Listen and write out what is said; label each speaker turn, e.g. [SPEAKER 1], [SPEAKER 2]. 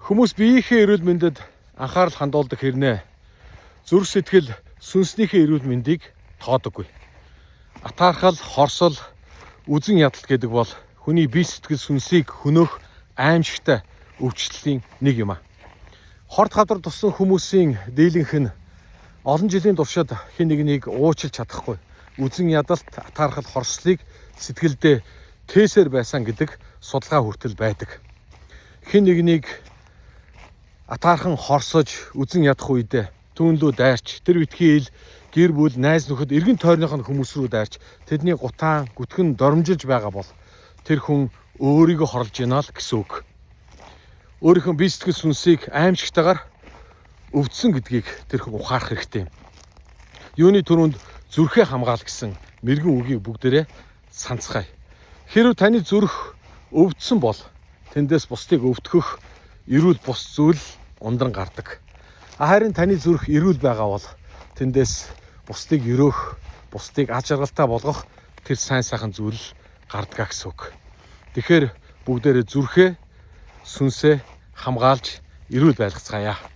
[SPEAKER 1] Хүмүүс биеийнхээ эрүүл мэндэд анхаарал хандуулдаг хэрнээ зүрх сэтгэл сүнснийхээ эрүүл мэндийг тоодоггүй. Атаархал, хорсол, үзэн ядалт гэдэг бол хүний бие сэтгэл сүнсийг хөнөөх аимшигтай өвчлөлийн нэг юм а. Хорт хавдар туссан хүмүүсийн дийлэнх нь олон жилийн туршид хэн нэгнийг уучлж чадахгүй. Үзэн ядалт, атаархал, хорслыг сэтгэлдээ тээсээр байсан гэдэг судалгаа хүртэл байдаг. Хэн нэгнийг атаархан хорсож үзэн ядах үедээ түүнлүү дайрч тэр битгий ил гэр бүл найз нөхөд эргэн тойрных нь хүмүүс рүү дайрч тэдний гутаан гүтгэн доромжилж байгаа бол тэр хүн өөрийгөө хорлож гинэ л гэсэн үг. Өөрийнхөө бие сэтгэл сүнсийг аимшигтайгаар өвдсөн гэдгийг тэр хүн ухаарах хэрэгтэй. Юуны түрүүнд зүрхээ хамгаал гэсэн мэрэгэн үгийг бүгдээрээ санацгаая. Хэрв таны зүрх өвдсөн бол тэндээс бусдыг өвтгөх эрүүл бус зүйл ундран гардаг. Харин таны зүрх эрүүл байгаа бол тэндээс бусдыг өрөөх, бусдыг аж аргалтай болгох тэр сайн сайхан зүйл гардаг гэсэн үг. Тэгэхээр бүгдээрээ зүрхээ, сүнсээ хамгаалж эрүүл байлгацгаая.